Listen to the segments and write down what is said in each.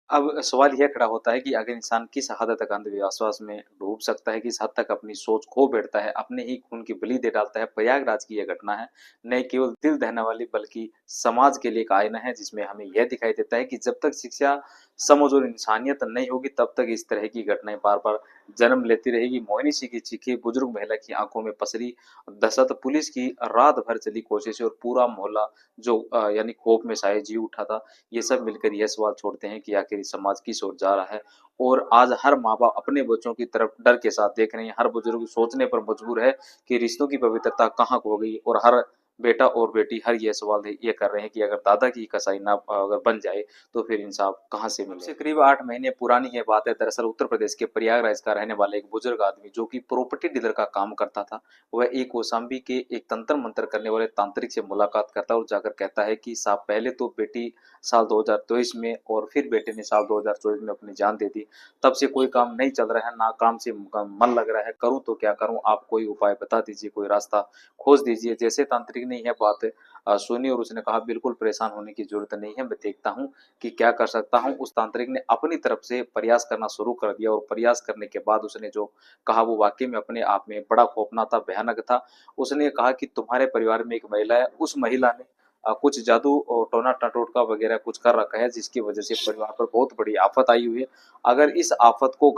अब सवाल यह खड़ा होता है कि अगर इंसान किस हद तक अंधविश्वास में डूब सकता है, किस हद तक अपनी सोच खो बैठता है, अपने ही खून की बलि दे डालता है। प्रयागराज की यह घटना है, न केवल दिल दहने वाली बल्कि समाज के लिए एक आईना है, जिसमें हमें यह दिखाई देता है कि जब तक शिक्षा, समझ और इंसानियत नहीं होगी, तब तक इस तरह की घटनाएं बार-बार जन्म लेती रहेगी। मोहिनी सिंह की चीखें, बुजुर्ग महिला की आंखों में पसरी दहशत, पुलिस की रात भर चली कोशिशें और पूरा मोहल्ला जो यानी खौफ में शायद जी उठा था। ये सब मिलकर यह सवाल छोड़ते हैं कि आखिर समाज किस ओर जा रहा है। और आज हर माँ बाप अपने बच्चों की तरफ डर के साथ देख रहे हैं, हर बुजुर्ग सोचने पर मजबूर है कि रिश्तों की पवित्रता कहाँ खो गई। और हर बेटा और बेटी हर ये सवाल ये कर रहे हैं कि अगर दादा की कसाई ना अगर बन जाए तो फिर इंसाफ कहाँ से मिले। करीब 8 महीने पुरानी ये बात है। दरअसल उत्तर प्रदेश के प्रयागराज का रहने वाला एक बुजुर्ग आदमी जो कि प्रॉपर्टी डीलर का काम करता था, वह एक कौशाम्बी के एक तंत्र मंत्र करने वाले तांत्रिक से मुलाकात करता है और जाकर कहता है कि साहब, पहले तो बेटी साल 2023 में और फिर बेटे ने साल 2024 में अपनी जान दे दी। तब से कोई काम नहीं चल रहा है, ना काम से मन लग रहा है, करूं तो क्या करूं, आप कोई उपाय बता दीजिए, कोई रास्ता खोज दीजिए। जैसे तांत्रिक ने यह बात सुनी और उसने कहा बिल्कुल परेशान होने की जरूरत नहीं है, मैं देखता हूँ कि क्या कर सकता हूँ। उस तांत्रिक ने अपनी तरफ से प्रयास करना शुरू कर दिया और प्रयास करने के बाद उसने जो कहा वो वाकई में अपने आप में बड़ा खौफनाक था, भयानक था। उसने कहा कि तुम्हारे परिवार में एक महिला है, उस महिला ने कुछ जादू और टोना टटोटका वगैरह कुछ कर रखा है, जिसकी वजह से परिवार पर बहुत बड़ी आफत आई हुई है। अगर इस आफत को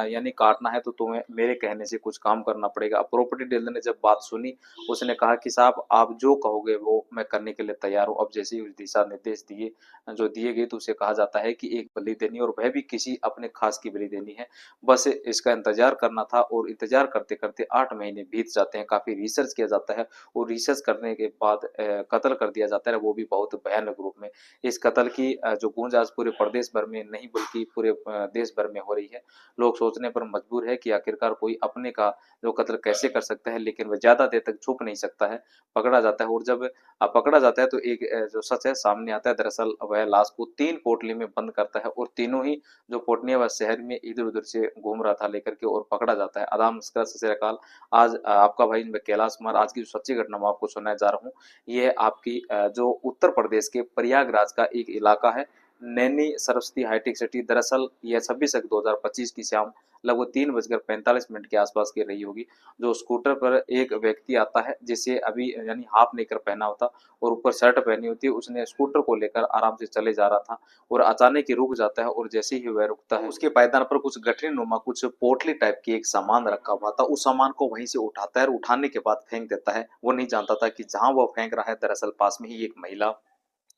यानी काटना है तो तुम्हें मेरे कहने से कुछ काम करना पड़ेगा। प्रॉपर्टी डीलर ने जब बात सुनी, उसने कहा कि साहब, आप जो कहोगे वो मैं करने के लिए तैयार हूँ। अब जैसे ही दिशा निर्देश दिए गए तो उसे कहा जाता है कि एक बलि देनी, और वह भी किसी अपने खास की बलि देनी है। बस इसका इंतजार करना था और इंतजार करते करते 8 महीने बीत जाते हैं। काफी रिसर्च किया जाता है और रिसर्च करने के बाद कत्ल कर दिया जाता है, वो भी बहुत भयानक रूप में। इस कत्ल की जो गूंज आज पूरे प्रदेश भर में नहीं बल्कि पूरे देश भर में हो रही है। लोग सोचने पर मजबूर है कि आखिरकार कोई अपने का जो कत्ल कैसे कर सकता है, लेकिन वह ज्यादा देर तक छुप नहीं सकता है, पकड़ा जाता है। और जब पकड़ा जाता है तो एक जो सच है सामने आता है। दरअसल वह लाश को 3 पोटली में बंद करता है और तीनों ही जो पोटलियां वह शहर में इधर उधर से घूम रहा था लेकर के, और पकड़ा जाता है। आदाब, नमस्कार, सत श्री अकाल। आज आपका भाई मैं कैलाश कुमार आज की जो सच्ची घटना मैं आपको सुनाने जा रहा हूँ, ये आपकी जो उत्तर प्रदेश के प्रयागराज का एक इलाका है, नैनी सरस्वती हाईटेक सिटी। दरअसल यह 26/1/2025 की शाम लगभग 3:45 के आसपास की रही होगी। जो स्कूटर पर एक व्यक्ति आता है, जिसे अभी यानी हाफ नेकर पहना होता और ऊपर शर्ट पहनी होती है, उसने स्कूटर को लेकर आराम से चले जा रहा था और अचानक ही रुक जाता है। और जैसे ही वह रुकता है, उसके पायदान पर कुछ गठरी नुमा कुछ पोटली टाइप की एक सामान रखा हुआ था। उस सामान को वहीं से उठाता है और उठाने के बाद फेंक देता है। वो नहीं जानता था कि जहां वो फेंक रहा है दरअसल पास में ही एक महिला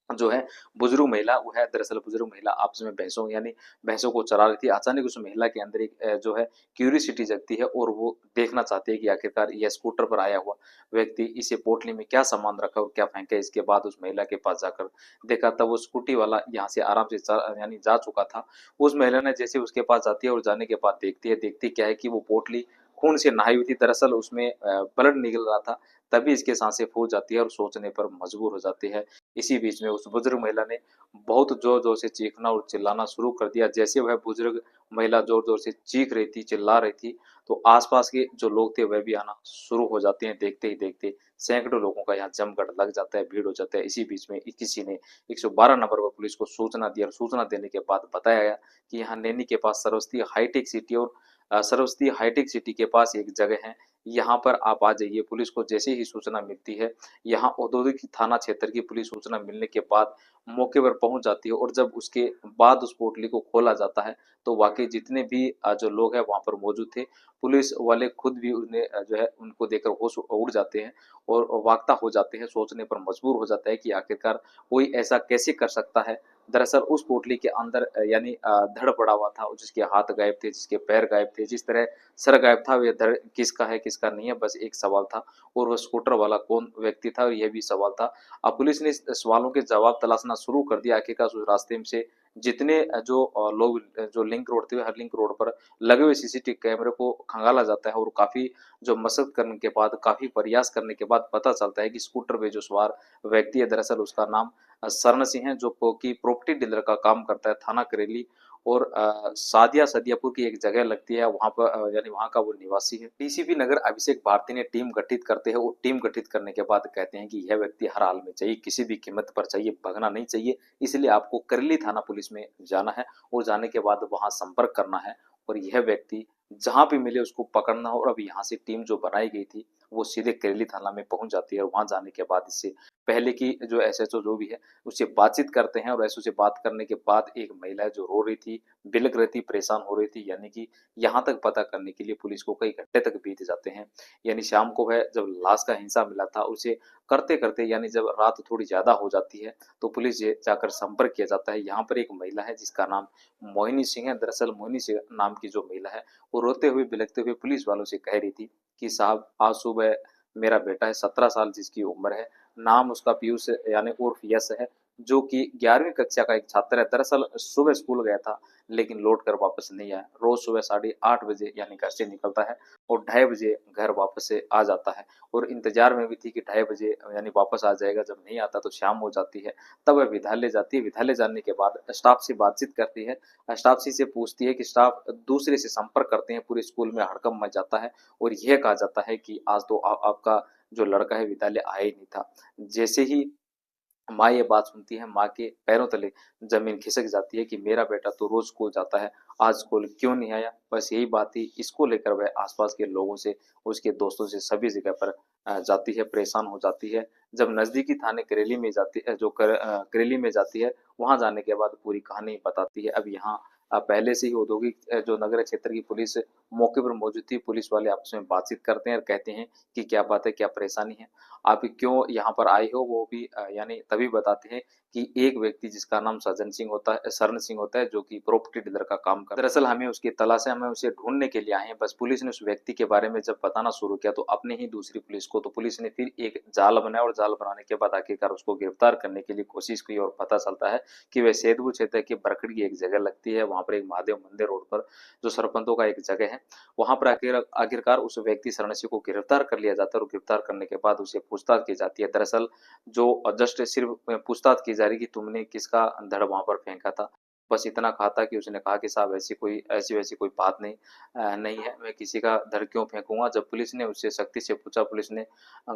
जो है, बुजुर्ग महिला, वो है दरअसल बुजुर्ग महिला आपस में भैंसों को चरा रही थी। अचानक उस महिला के अंदर एक जो है क्यूरियोसिटी जगती है और वो देखना चाहती है कि आखिरकार यह स्कूटर पर आया हुआ व्यक्ति इसे पोटली में क्या सामान रखा और क्या फेंका। इसके बाद उस महिला के पास जाकर देखा तब वो स्कूटी वाला यहाँ से आराम से यानी जा चुका था। उस महिला ने जैसे उसके पास जाती है और जाने के बाद देखती है, देखती क्या है कि वो पोटली खून से नहाई हुई थी। दरअसल उसमें ब्लड निकल रहा था। तभी इसके सांसें फूल जाती है और सोचने पर मजबूर हो जाती है। इसी बीच में उस बुजुर्ग महिला ने बहुत जोर-जोर से चीखना और चिल्लाना शुरू कर दिया। जैसे वह बुजुर्ग महिला जोर-जोर से चीख रही थी, चिल्ला रही थी, तो आस-पास के जो लोग थे वह भी आना शुरू हो जाते हैं। देखते ही देखते सैकड़ों लोगों का यहाँ जमघट लग जाता है, भीड़ हो जाता है। इसी बीच में किसी ने 112 नंबर पर पुलिस को सूचना दी और सूचना देने के बाद बताया गया कि यहाँ नैनी के पास सरस्वती हाईटेक सिटी और सरस्वती हाईटेक सिटी के पास एक जगह है, यहाँ पर आप आ जाइए। पुलिस को जैसे ही सूचना मिलती है, यहाँ औद्योगिक थाना क्षेत्र की पुलिस सूचना मिलने के बाद मौके पर पहुंच जाती है और जब उसके बाद उस पोटली को खोला जाता है तो वाकई जितने भी जो लोग हैं वहां पर मौजूद थे, पुलिस वाले खुद भी उन्हें जो है उनको देखकर होश उड़ जाते हैं और वाक्ता हो जाते हैं। सोचने पर मजबूर हो जाता है कि आखिरकार कोई ऐसा कैसे कर सकता है। दरअसल उस पोटली के अंदर यानी धड़ पड़ा हुआ था, जिसके हाथ गायब थे, जिसके पैर गायब थे, जिस तरह सर गायब था, वह धड़ किसका है किसका नहीं है, बस एक सवाल था। और वह स्कूटर वाला कौन व्यक्ति था, यह भी सवाल था। अब पुलिस ने इस सवालों के जवाब तलाशना शुरू कर दिया। आखिरकार उस रास्ते में से जितने जो लोग जो लिंक रोड थे, हर लिंक रोड पर लगे हुए सीसीटीवी कैमरे को खंगाला जाता है और काफी जो मशक्कत करने के बाद, काफी प्रयास करने के बाद पता चलता है कि स्कूटर पे जो सवार व्यक्ति है, दरअसल उसका नाम शरण सिंह है, जो कि प्रॉपर्टी डीलर का काम करता है, थाना करेली। और सादिया सदियापुर की एक जगह लगती है, वहाँ पर यानी वहाँ का वो निवासी है। डीसीपी नगर अभिषेक भारती ने टीम गठित करते हैं और टीम गठित करने के बाद कहते हैं कि यह व्यक्ति हर हाल में चाहिए, किसी भी कीमत पर चाहिए, भगना नहीं चाहिए, इसलिए आपको करली थाना पुलिस में जाना है और जाने के बाद वहाँ संपर्क करना है और यह व्यक्ति जहाँ भी मिले उसको पकड़ना हो। और अब यहाँ से टीम जो बनाई गई थी वो सीधे करेली थाना में पहुंच जाती है और वहां जाने के बाद इससे पहले की जो एसएचओ जो भी है उससे बातचीत करते हैं और एसओ से बात करने के बाद एक महिला जो रो रही थी, बिलक रही थी, परेशान हो रही थी, यानी कि यहाँ तक पता करने के लिए पुलिस को कई घंटे तक बीत जाते हैं। यानी शाम को है जब लाश का हिंसा मिला था उसे करते करते यानी जब रात थोड़ी ज्यादा हो जाती है तो पुलिस जाकर संपर्क किया जाता है। यहाँ पर एक महिला है जिसका नाम मोहिनी सिंह है। दरअसल मोहिनी सिंह नाम की जो महिला है वो रोते हुए बिलखते हुए पुलिस वालों से कह रही थी कि साहब आज सुबह मेरा बेटा है 17 साल जिसकी उम्र है, नाम उसका पीयूष यानी उर्फ यश है, जो कि 11वीं कक्षा का एक छात्र है। दरअसल सुबह स्कूल गया था लेकिन लौट कर वापस नहीं आया। रोज सुबह 8:30 बजे यानी घर से निकलता है और 2:30 बजे घर वापस से आ जाता है और इंतजार में भी थी कि 2:30 बजे यानी वापस आ जाएगा। जब नहीं आता तो शाम हो जाती है, तब वह विद्यालय जाती है। विद्यालय जाने के बाद स्टाफ से बातचीत करती है, स्टाफ से पूछती है कि स्टाफ दूसरे से संपर्क करते हैं, पूरे स्कूल में हड़कंप मच जाता है और यह कहा जाता है कि आज तो आपका जो लड़का है विद्यालय आया ही नहीं था। जैसे ही माँ ये बात सुनती है, माँ के पैरों तले जमीन खिसक जाती है कि मेरा बेटा तो रोज स्कूल जाता है, आज स्कूल क्यों नहीं आया। बस यही बात थी, इसको लेकर वह आसपास के लोगों से, उसके दोस्तों से सभी जगह पर जाती है, परेशान हो जाती है। जब नजदीकी थाने करेली में जाती है, करेली में जाती है, वहां जाने के बाद पूरी कहानी बताती है। अब यहाँ पहले से ही औद्योगिक जो नगर क्षेत्र की पुलिस मौके पर मौजूद थी। पुलिस वाले आपस में बातचीत करते हैं और कहते हैं कि क्या बात है, क्या परेशानी है, आप क्यों यहाँ पर आए हो। वो भी यानी तभी बताते हैं कि एक व्यक्ति जिसका नाम सज्जन सिंह होता है, शरण सिंह होता है, जो कि प्रॉपर्टी डीलर का काम करता है। दरअसल हमें उसकी तलाश है, हमें उसे ढूंढने के लिए आए हैं। बस पुलिस ने उस व्यक्ति के बारे में जब बताना शुरू किया तो अपने ही दूसरी पुलिस को, तो पुलिस ने फिर एक जाल बनाया और जाल बनाने के बाद आखिरकार उसको गिरफ्तार करने के लिए कोशिश की और पता चलता है कि वह सैदपुर क्षेत्र की बरखड़ी की एक जगह लगती है, वहां पर एक महादेव मंदिर रोड पर जो सरपंचों का एक जगह है, वहां पर आखिरकार उस व्यक्ति शरण सिंह को गिरफ्तार कर लिया जाता है और गिरफ्तार करने के बाद उसे पूछताछ की जाती है। दरअसल जो जस्ट सिर्फ पूछताछ की जा रही कि तुमने किसका धड़ वहां पर फेंका था, बस इतना कहा था कि उसने कहा कि साहब ऐसी वैसी कोई बात नहीं नहीं है, मैं किसी का धड़ क्यों फेंकूंगा। जब पुलिस ने उससे सख्ती से पूछा, पुलिस ने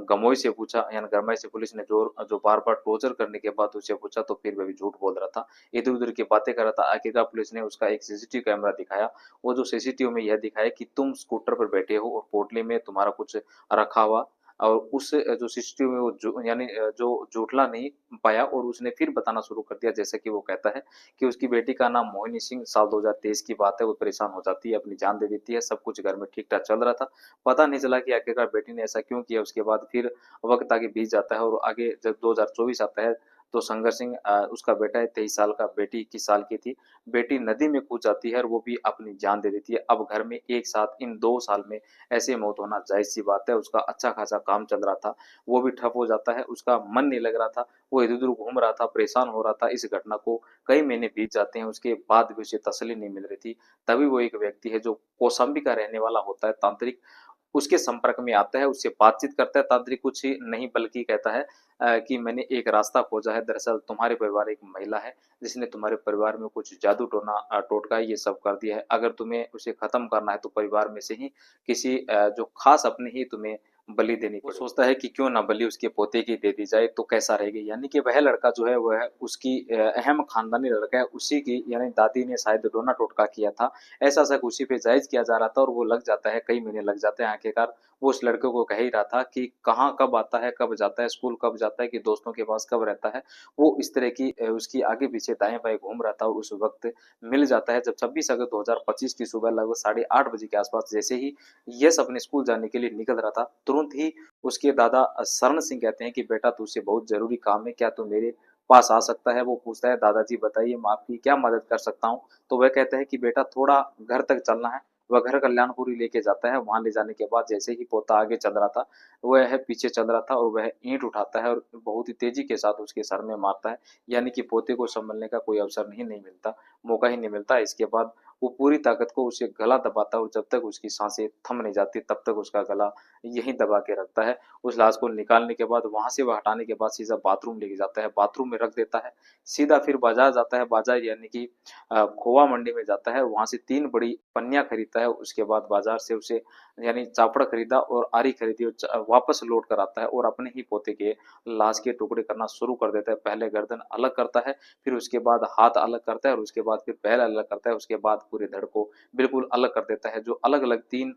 गमोई से पूछा यानी गरमाई से, पुलिस ने जोर जो बार बार टॉर्चर करने के बाद उससे पूछा तो फिर वह भी झूठ बोल रहा था, इधर उधर की बातें कर रहा था। आखिरकार पुलिस ने उसका एक सीसीटीवी कैमरा दिखाया, वो जो सीसीटीवी में यह दिखाया कि तुम स्कूटर पर बैठे हो और पोटली में तुम्हारा कुछ रखा हुआ, और उस जो सीसीटीवी में वो यानी जो झूठला नहीं पाया और उसने फिर बताना शुरू कर दिया। जैसे कि वो कहता है कि उसकी बेटी का नाम मोहिनी सिंह, साल 2023 की बात है, वो परेशान हो जाती है, अपनी जान दे देती है, सब कुछ घर में ठीक ठाक चल रहा था, पता नहीं चला कि आखिरकार बेटी ने ऐसा क्यों किया। उसके बाद फिर वक्त आगे बीत जाता है और आगे जब 2024 आता है तो शंकर सिंह उसका बेटा है 23 साल का, बेटी 21 साल की थी, बेटी नदी में कूद जाती है और वो भी अपनी जान दे देती है। अब घर में एक साथ इन 2 साल में ऐसे मौत होना जायज सी बात है। उसका अच्छा खासा काम चल रहा था, वो भी ठप हो जाता है, उसका मन नहीं लग रहा था, वो इधर उधर घूम रहा था, परेशान हो रहा था। इस घटना को कई महीने बीत जाते हैं, उसके बाद भी उसे तसल्ली नहीं मिल रही थी। तभी वो एक व्यक्ति है जो कौशाम्बी का रहने वाला होता है, तांत्रिक, उसके संपर्क में आता है, उससे बातचीत करता है। तांत्रिक कुछ ही नहीं बल्कि कहता है कि मैंने एक रास्ता खोजा है, दरअसल तुम्हारे परिवार एक महिला है जिसने तुम्हारे परिवार में कुछ जादू टोना टोटका ये सब कर दिया है। अगर तुम्हें उसे खत्म करना है तो परिवार में से ही किसी जो खास अपने ही तुम्हें बलि देनी पड़ेगी। वो सोचता है कि क्यों ना बलि उसके पोते की दे दी जाए तो कैसा रहेगा। यानी कि वह लड़का जो है वह उसकी अहम खानदानी लड़का है, उसी की यानी दादी ने शायद टोना टोटका किया था, ऐसा शक उसी पे जायज किया जा रहा था और वो लग जाता है, कई महीने लग जाते हैं। आखिरकार वो उस लड़के को कह ही रहा था कि कहाँ कब आता है, कब जाता है, स्कूल कब जाता है, कि दोस्तों के पास कब रहता है। वो इस तरह की उसकी आगे पीछे दाएं बाएं घूम रहा था और उस वक्त मिल जाता है जब 26 अगस्त 2025 की सुबह लगभग 8:30 बजे के आसपास जैसे ही यश अपने स्कूल जाने के लिए निकल रहा था, तुरंत ही उसके दादा शरण सिंह कहते हैं कि बेटा तुझसे बहुत जरूरी काम है, क्या तू मेरे पास आ सकता है। वो पूछता है दादाजी बताइए मैं आपकी क्या मदद कर सकता हूँ। तो वह कहता है कि बेटा थोड़ा घर तक चलना है। वह घर कल्याणपुरी लेके जाता है, वहां ले जाने के बाद जैसे ही पोता आगे चल रहा था वह पीछे चल रहा था और वह ईंट उठाता है और बहुत ही तेजी के साथ उसके सर में मारता है। यानी कि पोते को संभलने का कोई अवसर नहीं मिलता। मौका ही नहीं मिलता। इसके बाद वो पूरी ताकत को उसे गला दबाता है और जब तक उसकी सांसें थम नहीं जाती तब तक उसका गला यहीं दबा के रखता है। उस लाश को निकालने के बाद वहाँ से वह हटाने के बाद सीधा बाथरूम लेके जाता है, बाथरूम में रख देता है। सीधा फिर बाजार जाता है, बाजार यानी कि खोआ मंडी में जाता है, वहाँ से 3 बड़ी पन्नियाँ खरीदता है। उसके बाद बाजार से उसे यानी चापड़ खरीदा और आरी खरीदी और वापस लौट कर आता है और अपने ही पोते के लाश के टुकड़े करना शुरू कर देता है। पहले गर्दन अलग करता है, फिर उसके बाद हाथ अलग करता है और उसके बाद फिर पैर अलग करता है, उसके बाद पूरे धड़ को बिल्कुल अलग कर देता है। जो अलग-अलग 3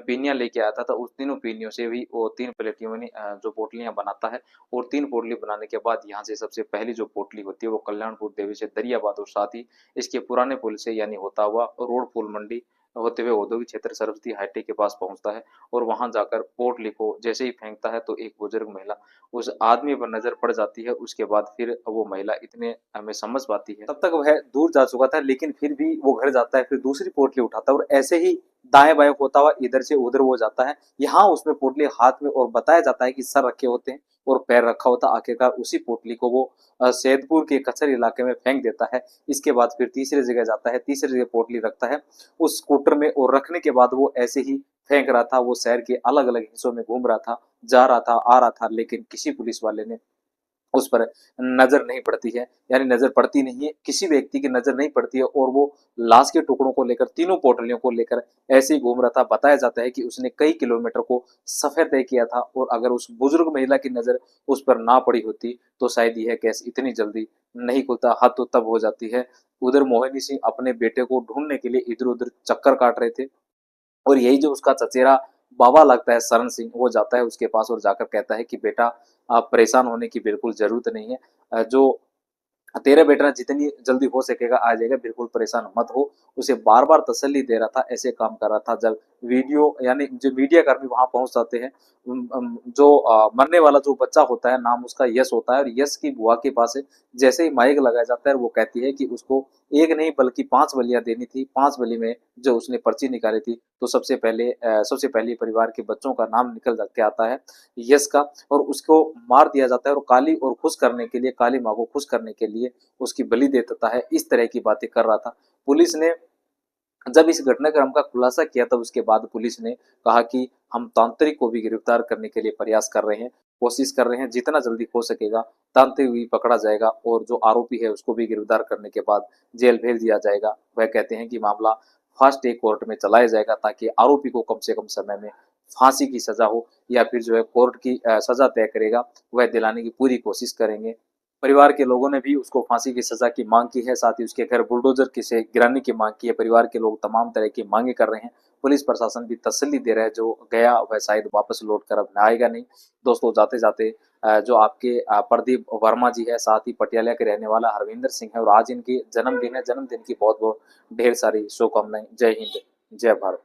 पीनियाँ लेके आता था, उस तीनों पीनियों से भी वो 3 प्लेटियों में जो पोटलियाँ बनाता है और 3 पोटली बनाने के बाद यहाँ से सबसे पहली जो पोटली होती है वो कल्याणपुर देवी से दरियाबाद और साथ ही इसके पुराने पुल से यानी होता हुआ रोड पुल मंडी होते हुए औद्योगिक क्षेत्र सरस्वती हाईटेक के पास पहुंचता है और वहां जाकर पोटली को जैसे ही फेंकता है तो एक बुजुर्ग महिला उस आदमी पर नजर पड़ जाती है। उसके बाद फिर वो महिला इतने में समझ पाती है, तब तक वह दूर जा चुका था, लेकिन फिर भी वो घर जाता है, फिर दूसरी पोटली उठाता है और ऐसे ही दाएं बाएं होता हुआ इधर से उधर वो जाता है। यहाँ उसमें पोटली हाथ में और बताया जाता है कि सर रखे होते हैं और पैर रखा होता है। आखिरकार उसी पोटली को वो सैदपुर के कचर इलाके में फेंक देता है। इसके बाद फिर तीसरी जगह जाता है, तीसरी जगह पोटली रखता है उस स्कूटर में और रखने के बाद वो ऐसे ही फेंक रहा था। वो शहर के अलग अलग हिस्सों में घूम रहा था, जा रहा था, आ रहा था, लेकिन किसी पुलिस वाले ने उस पर नजर नहीं पड़ती है, यानी नजर पड़ती नहीं है, किसी व्यक्ति की नजर नहीं पड़ती है और वो लाश के टुकड़ों को लेकर, तीनों पोटलियों को लेकर ऐसे ही घूम रहा था। बताया जाता है कि उसने कई किलोमीटर को सफर तय किया था और अगर उस बुजुर्ग महिला की नजर उस पर ना पड़ी होती तो शायद यह केस इतनी जल्दी नहीं खुलता। हद तो तब हो जाती है, उधर मोहिनी सिंह अपने बेटे को ढूंढने के लिए इधर उधर चक्कर काट रहे थे और यही जो उसका चचेरा बाबा लगता है शरण सिंह, वो जाता है उसके पास और जाकर कहता है कि बेटा आप परेशान होने की बिल्कुल जरूरत नहीं है, जो तेरा बेटा जितनी जल्दी हो सकेगा आ जाएगा, बिल्कुल परेशान मत हो। उसे बार बार तसल्ली दे रहा था, ऐसे काम कर रहा था। जब वीडियो यानी जो मीडिया कर्मी वहां पहुंच जाते हैं, जो मरने वाला जो बच्चा होता है नाम उसका यश होता है और यश की बुआ के पास है, जैसे ही माइक लगाया जाता है वो कहती है कि उसको एक नहीं बल्कि 5 बलियां देनी थी। 5 बलि में जो उसने पर्ची निकाली थी तो सबसे पहले परिवार के बच्चों का नाम निकल के आता है यश का और उसको मार दिया जाता है और काली और खुश करने के लिए, काली माँ को खुश करने के लिए उसकी बलि दे देता है। इस तरह की बातें कर रहा था। पुलिस ने जब इस घटनाक्रम का खुलासा किया तब उसके बाद पुलिस ने कहा कि हम तांत्रिक को भी गिरफ्तार करने के लिए प्रयास कर रहे हैं, कोशिश कर रहे हैं, जितना जल्दी हो सकेगा तांत्रिक भी पकड़ा जाएगा और जो आरोपी है उसको भी गिरफ्तार करने के बाद जेल भेज दिया जाएगा। वह कहते हैं कि मामला फास्ट ट्रैक कोर्ट में चलाया जाएगा ताकि आरोपी को कम से कम समय में फांसी की सजा हो या फिर जो है कोर्ट की सजा तय करेगा वह दिलाने की पूरी कोशिश करेंगे। परिवार के लोगों ने भी उसको फांसी की सजा की मांग की है, साथ ही उसके घर बुलडोजर की से गिराने की मांग की है। परिवार के लोग तमाम तरह की मांगे कर रहे हैं। पुलिस प्रशासन भी तसल्ली दे रहा है, जो गया वह शायद वापस लौट कर अब आएगा नहीं। दोस्तों जाते जाते जो आपके प्रदीप वर्मा जी है, साथ ही पटियाला के रहने वाला हरविंदर सिंह है और आज इनकी जन्मदिन है। जन्मदिन की बहुत बहुत ढेर सारी शुभकामनाएं। जय हिंद, जय भारत।